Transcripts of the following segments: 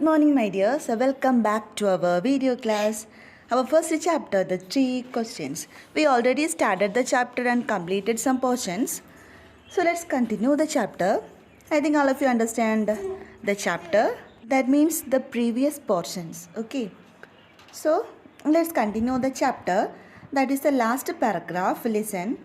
Good morning, my dears. Welcome back to our video class. Our first chapter, the 3 questions. We already started the chapter and completed some portions. So let's continue the chapter. I think all of you understand the chapter. That means the previous portions. Okay. So let's continue the chapter. That is the last paragraph. Listen.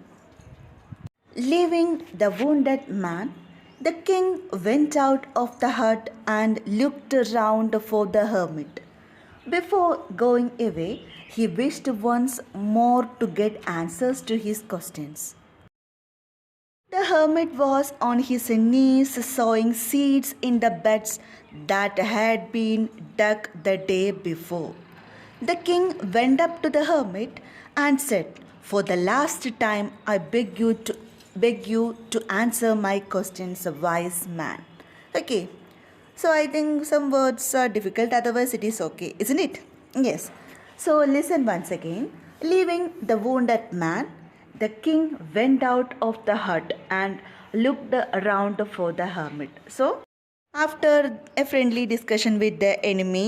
Leaving the wounded man, the king went out of the hut and looked around for the hermit. Before going away, he wished once more to get answers to his questions. The hermit was on his knees sowing seeds in the beds that had been dug the day before. The king went up to the hermit and said, "For the last time I beg you to answer my questions, wise man." Okay. So I think some words are difficult, otherwise it is okay, isn't it? Yes. So listen once again. Leaving the wounded man, the king went out of the hut and looked around for the hermit. So after a friendly discussion with the enemy,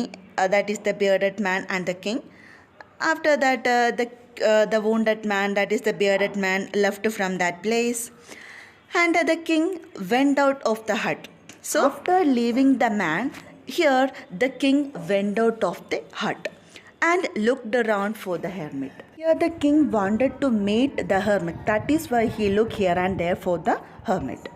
that is the bearded man and the king, after that the wounded man, that is the bearded man, left from that place, and the king went out of the hut. So after leaving the man, here the king went out of the hut and looked around for the hermit. Here the king wanted to meet the hermit. That is why he looked here and there for the hermit.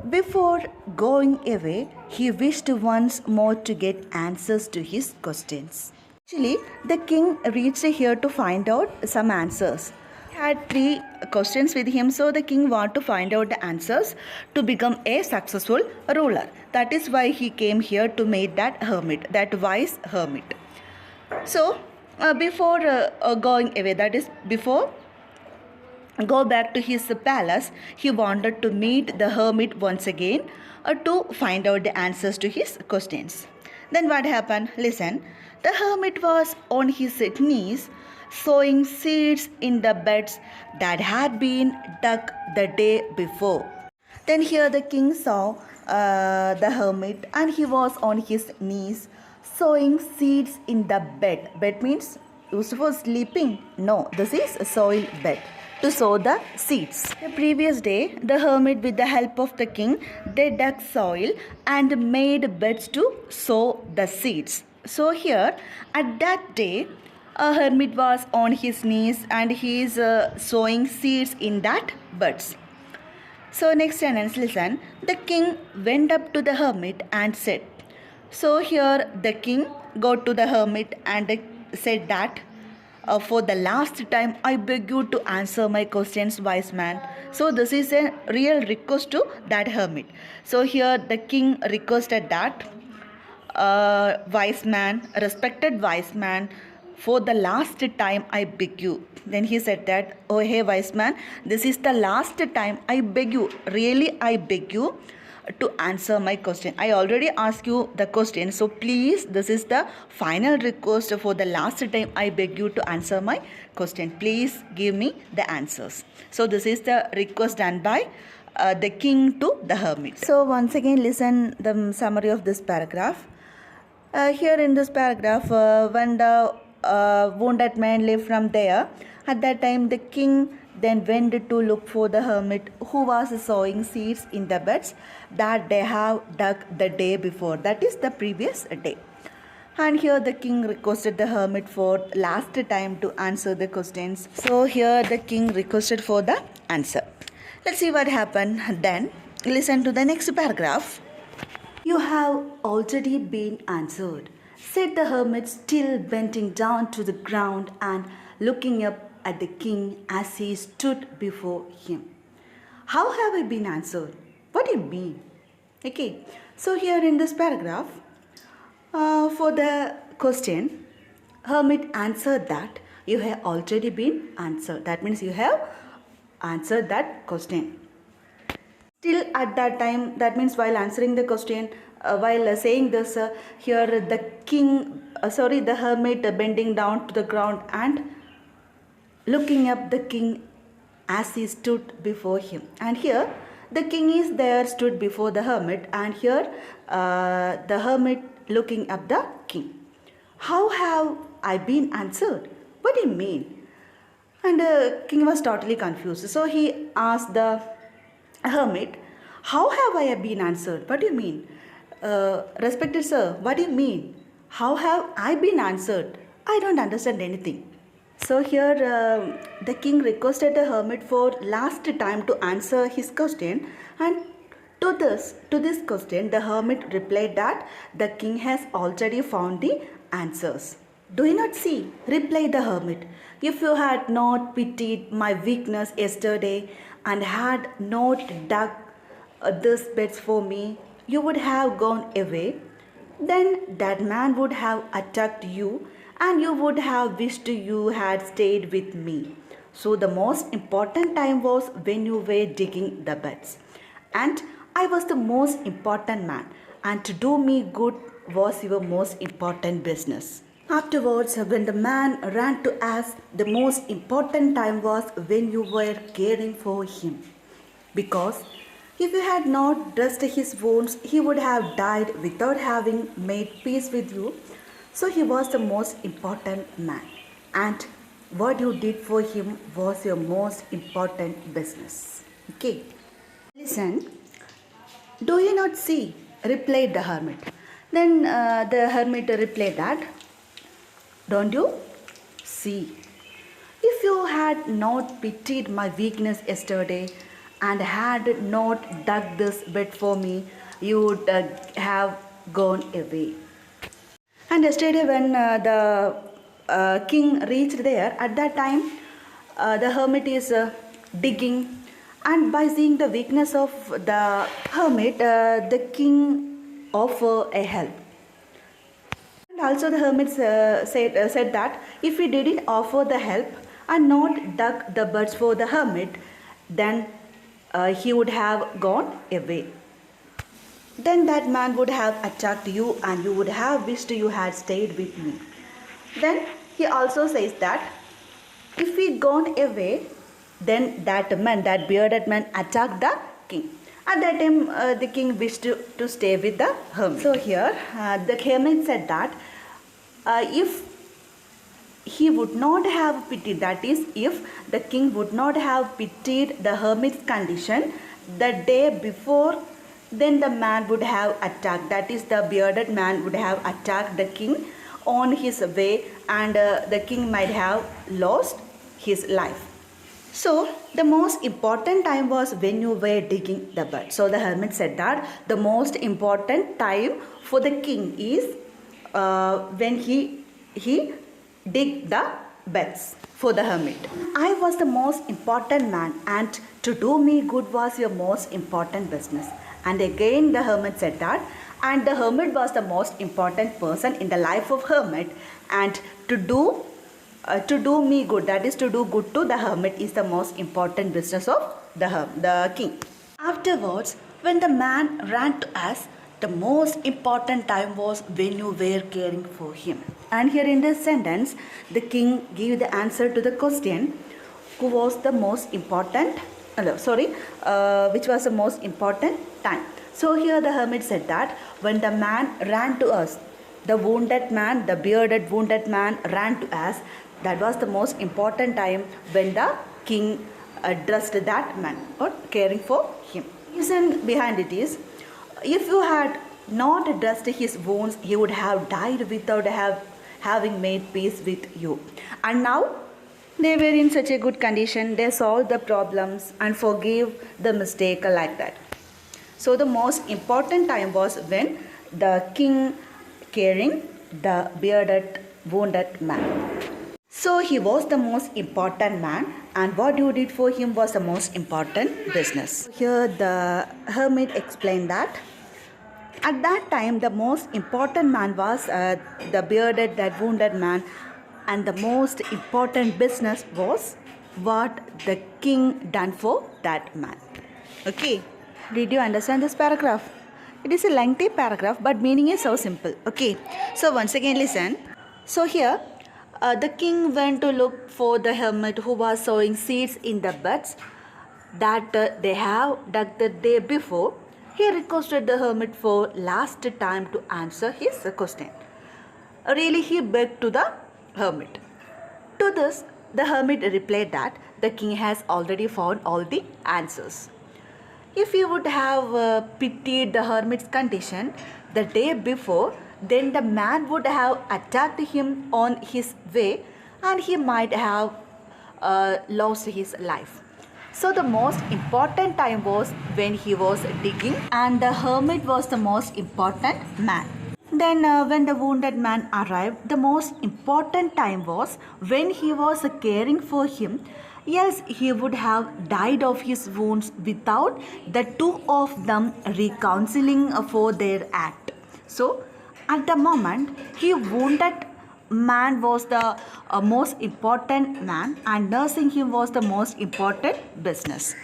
Before going away, he wished once more to get answers to his questions. Actually, the king reached here to find out some answers. He had 3 questions with him, so the king wanted to find out the answers to become a successful ruler. That is why he came here to meet that hermit, that wise hermit. So, before going away, that is before go back to his palace, he wanted to meet the hermit once again to find out the answers to his questions. Then what happened? Listen. The hermit was on his knees sowing seeds in the beds that had been dug the day before. Then here the king saw the hermit, and he was on his knees sowing seeds in the bed. Bed means used for sleeping? No, this is a soil bed to sow the seeds. The previous day, the hermit, with the help of the king, they dug soil and made beds to sow the seeds. So here, at that day, a hermit was on his knees and he is sowing seeds in that beds. So next sentence, listen. The king went up to the hermit and said. So here the king go to the hermit and said that, for the last time I beg you to answer my questions, wise man. So this is a real request to that hermit. So here the king requested that, wise man, respected wise man, for the last time I beg you. Then he said that, oh hey wise man, this is the last time I beg you, really I beg you to answer my question. I already asked you the question, so please, this is the final request. For the last time I beg you to answer my question. Please give me the answers. So this is the request done by the king to the hermit. So once again listen the summary of this paragraph. Here in this paragraph, when the wounded man left from there, at that time the king then went to look for the hermit who was sowing seeds in the beds that they have dug the day before, that is the previous day. And here the king requested the hermit for last time to answer the questions. So here the king requested for the answer. Let's see what happened then. Listen to the next paragraph. You have already been answered, said the hermit, still bending down to the ground and looking up at the king as he stood before him. How have I been answered? What do you mean? Okay, so here in this paragraph, for the question, hermit answered that you have already been answered. That means you have answered that question. Still at that time, that means while answering the question, while saying this, here the hermit bending down to the ground and looking up the king as he stood before him. And here the king is there, stood before the hermit, and here the hermit looking up the king. How have I been answered? What do you mean? And the king was totally confused. So he asked the hermit, how have I been answered? What do you mean? Respected sir, what do you mean? How have I been answered? I don't understand anything. So here the king requested the hermit for last time to answer his question, and to this question the hermit replied that the king has already found the answers. Do you not see? Replied the hermit. If you had not pitied my weakness yesterday and had not dug these beds for me, you would have gone away. Then that man would have attacked you, and you would have wished you had stayed with me. So the most important time was when you were digging the beds. And I was the most important man, and to do me good was your most important business. Afterwards, when the man ran to ask, the most important time was when you were caring for him. Because if you had not dressed his wounds, he would have died without having made peace with you. So he was the most important man. And what you did for him was your most important business. Okay. Listen, do you not see? Replied the hermit. Then the hermit replied that, don't you see? If you had not pitied my weakness yesterday and had not dug this bed for me, you would have gone away. And yesterday, when the king reached there, at that time, the hermit is digging, and by seeing the weakness of the hermit, the king offered a help. And also, the hermit said that if he didn't offer the help and not dug the birds for the hermit, then he would have gone away. Then that man would have attacked you, and you would have wished you had stayed with me. Then he also says that if he gone away, then that man, that bearded man, attacked the king. At that time, the king wished to stay with the hermit. So here, the hermit said that if he would not have pitied, that is, if the king would not have pitied the hermit's condition the day before, then the man would have attacked, that is, the bearded man would have attacked the king on his way, and the king might have lost his life. So the most important time was when you were digging the bed. So the hermit said that the most important time for the king is when he dig the beds for the hermit. I was the most important man, and to do me good was your most important business. And again the hermit said that, and the hermit was the most important person in the life of hermit, and to do me good, that is to do good to the hermit, is the most important business of the king. Afterwards, when the man ran to us, the most important time was when you were caring for him. And here in this sentence, the king gave the answer to the question, who was the most important, which was the most important time. So here the hermit said that when the man ran to us, the wounded man, the bearded wounded man ran to us, that was the most important time when the king addressed that man or caring for him. Reason behind it is, if you had not dressed his wounds, he would have died without having made peace with you. And now they were in such a good condition, they solved the problems and forgave the mistake like that. So the most important time was when the king caring the bearded wounded man. So he was the most important man, and what you did for him was the most important business. Here the hermit explained that at that time the most important man was the bearded, that wounded man, and the most important business was what the king done for that man. Okay, did you understand this paragraph? It is a lengthy paragraph, but meaning is so simple. Okay, so once again listen. So here the king went to look for the hermit who was sowing seeds in the beds that they have dug the day before. He requested the hermit for last time to answer his question. Really, he begged to the hermit. To this, the hermit replied that the king has already found all the answers. If he would have pitied the hermit's condition the day before, then the man would have attacked him on his way and he might have lost his life. So the most important time was when he was digging, and the hermit was the most important man. Then, when the wounded man arrived, the most important time was when he was caring for him, else he would have died of his wounds without the two of them reconciling for their act. So, at the moment, he wounded man was the most important man, and nursing him was the most important business.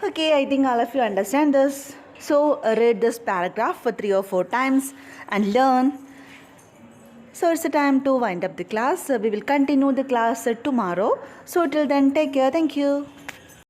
Okay, I think all of you understand this. So read this paragraph for 3 or 4 times and learn. So it's the time to wind up the class. We will continue the class tomorrow. So till then, take care. Thank you.